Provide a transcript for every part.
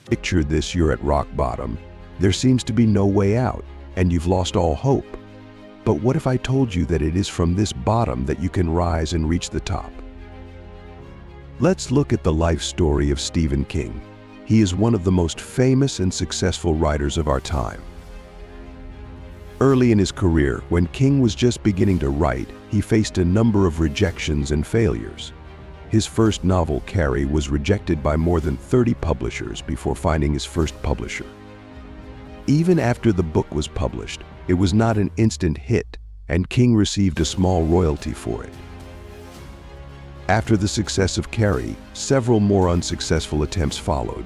Picture this: you're at rock bottom. There seems to be no way out, and you've lost all hope. But what if I told you that it is from this bottom that you can rise and reach the top? Let's look at the life story of Stephen King. He is one of the most famous and successful writers of our time. Early in his career, when King was just beginning to write, he faced a number of rejections and failures. His first novel, Carrie, was rejected by more than 30 publishers before finding his first publisher. Even after the book was published, it was not an instant hit, and King received a small royalty for it. After the success of Carrie, several more unsuccessful attempts followed.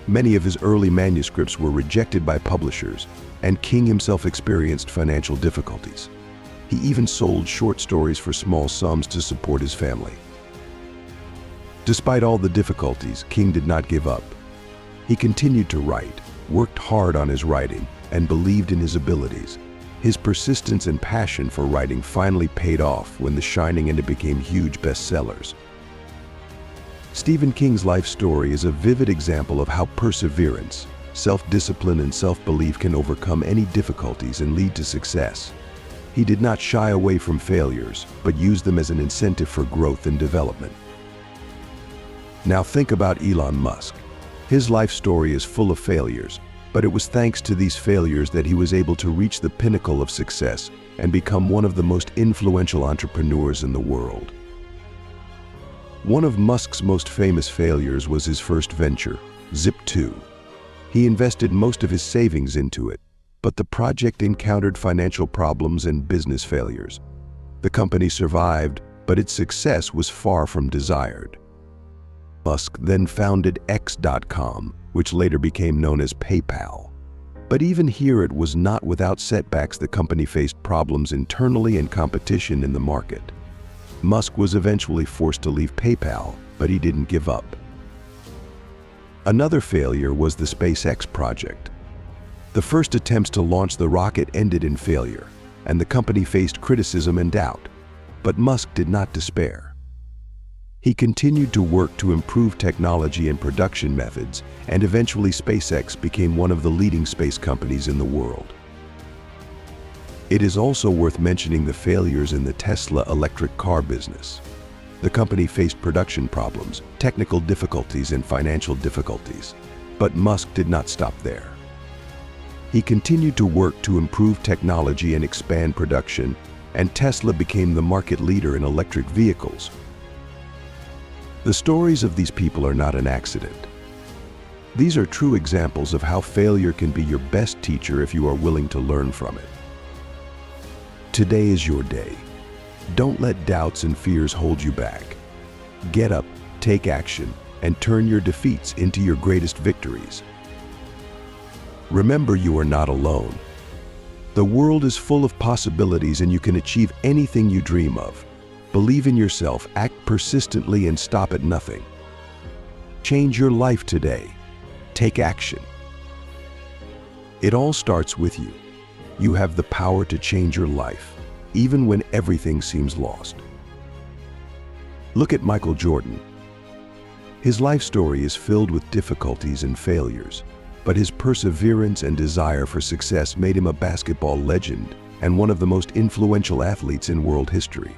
Many of his early manuscripts were rejected by publishers, and King himself experienced financial difficulties. He even sold short stories for small sums to support his family. Despite all the difficulties, King did not give up. He continued to write, worked hard on his writing, and believed in his abilities. His persistence and passion for writing finally paid off when The Shining and it became huge bestsellers. Stephen King's life story is a vivid example of how perseverance, self-discipline, and self-belief can overcome any difficulties and lead to success. He did not shy away from failures, but used them as an incentive for growth and development. Now think about Elon Musk. His life story is full of failures, but it was thanks to these failures that he was able to reach the pinnacle of success and become one of the most influential entrepreneurs in the world. One of Musk's most famous failures was his first venture, Zip2. He invested most of his savings into it, but the project encountered financial problems and business failures. The company survived, but its success was far from desired. Musk then founded X.com, which later became known as PayPal. But even here it was not without setbacks. The company faced problems internally and competition in the market. Musk was eventually forced to leave PayPal, but he didn't give up. Another failure was the SpaceX project. The first attempts to launch the rocket ended in failure, and the company faced criticism and doubt. But Musk did not despair. He continued to work to improve technology and production methods, and eventually SpaceX became one of the leading space companies in the world. It is also worth mentioning the failures in the Tesla electric car business. The company faced production problems, technical difficulties, and financial difficulties. But Musk did not stop there. He continued to work to improve technology and expand production, and Tesla became the market leader in electric vehicles. The stories of these people are not an accident. These are true examples of how failure can be your best teacher if you are willing to learn from it. Today is your day. Don't let doubts and fears hold you back. Get up, take action, and turn your defeats into your greatest victories. Remember, you are not alone. The world is full of possibilities, and you can achieve anything you dream of. Believe in yourself, act persistently, and stop at nothing. Change your life today. Take action. It all starts with you. You have the power to change your life, even when everything seems lost. Look at Michael Jordan. His life story is filled with difficulties and failures, but his perseverance and desire for success made him a basketball legend and one of the most influential athletes in world history.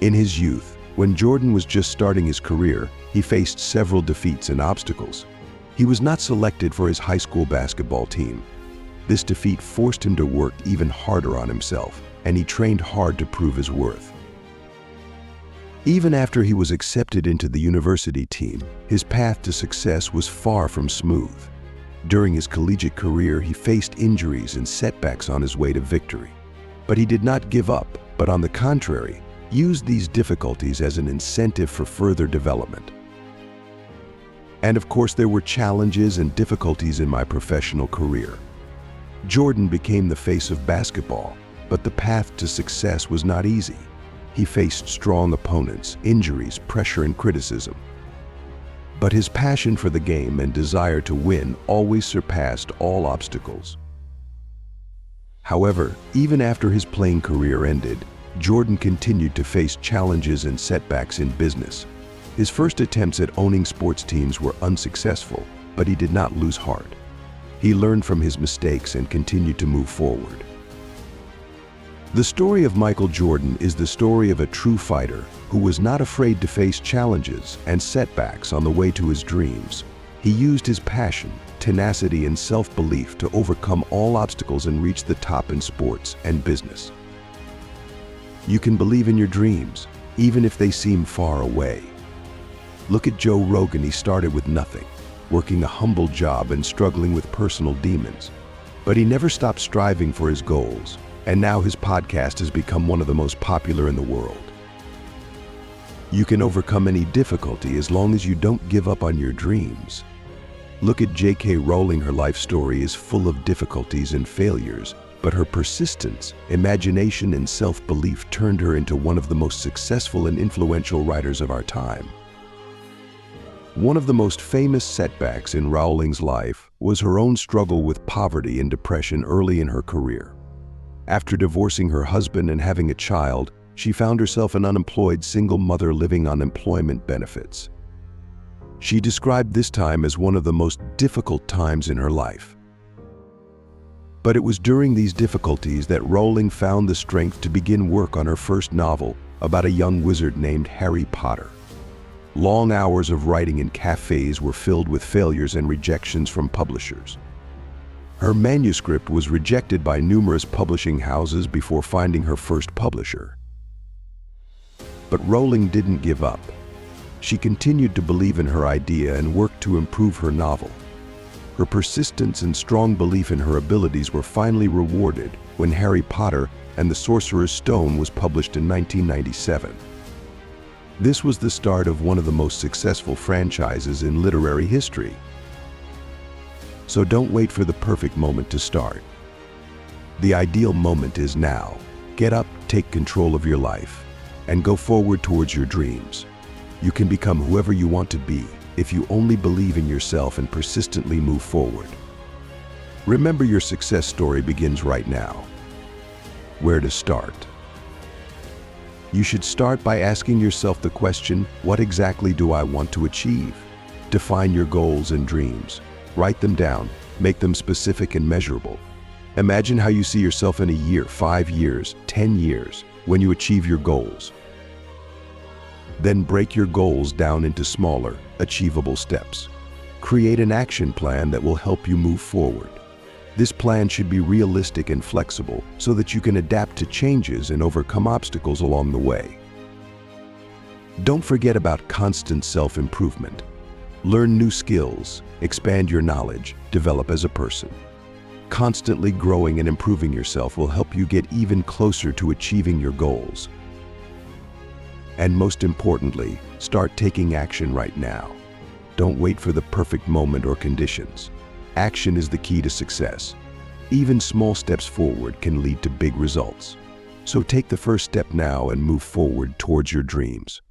In his youth, when Jordan was just starting his career, he faced several defeats and obstacles. He was not selected for his high school basketball team. This defeat forced him to work even harder on himself, and he trained hard to prove his worth. Even after he was accepted into the university team, his path to success was far from smooth. During his collegiate career, he faced injuries and setbacks on his way to victory. But he did not give up, but on the contrary, used these difficulties as an incentive for further development. And of course, there were challenges and difficulties in my professional career. Jordan became the face of basketball, but the path to success was not easy. He faced strong opponents, injuries, pressure, and criticism. But his passion for the game and desire to win always surpassed all obstacles. However, even after his playing career ended, Jordan continued to face challenges and setbacks in business. His first attempts at owning sports teams were unsuccessful, but he did not lose heart. He learned from his mistakes and continued to move forward. The story of Michael Jordan is the story of a true fighter who was not afraid to face challenges and setbacks on the way to his dreams. He used his passion, tenacity, and self-belief to overcome all obstacles and reach the top in sports and business. You can believe in your dreams, even if they seem far away. Look at Joe Rogan. He started with nothing, working a humble job and struggling with personal demons. But he never stopped striving for his goals, and now his podcast has become one of the most popular in the world. You can overcome any difficulty as long as you don't give up on your dreams. Look at J.K. Rowling. Her life story is full of difficulties and failures, but her persistence, imagination, and self-belief turned her into one of the most successful and influential writers of our time. One of the most famous setbacks in Rowling's life was her own struggle with poverty and depression early in her career. After divorcing her husband and having a child, she found herself an unemployed single mother living on employment benefits. She described this time as one of the most difficult times in her life. But it was during these difficulties that Rowling found the strength to begin work on her first novel about a young wizard named Harry Potter. Long hours of writing in cafes were filled with failures and rejections from publishers. Her manuscript was rejected by numerous publishing houses before finding her first publisher. But Rowling didn't give up. She continued to believe in her idea and worked to improve her novel. Her persistence and strong belief in her abilities were finally rewarded when Harry Potter and the Sorcerer's Stone was published in 1997. This was the start of one of the most successful franchises in literary history. So don't wait for the perfect moment to start. The ideal moment is now. Get up, take control of your life, and go forward towards your dreams. You can become whoever you want to be if you only believe in yourself and persistently move forward. Remember, your success story begins right now. Where to start? You should start by asking yourself the question, what exactly do I want to achieve? Define your goals and dreams. Write them down, make them specific and measurable. Imagine how you see yourself in a year, 5 years, 10 years, when you achieve your goals. Then break your goals down into smaller, achievable steps. Create an action plan that will help you move forward. This plan should be realistic and flexible so that you can adapt to changes and overcome obstacles along the way. Don't forget about constant self-improvement. Learn new skills, expand your knowledge, develop as a person. Constantly growing and improving yourself will help you get even closer to achieving your goals. And most importantly, start taking action right now. Don't wait for the perfect moment or conditions. Action is the key to success. Even small steps forward can lead to big results. So take the first step now and move forward towards your dreams.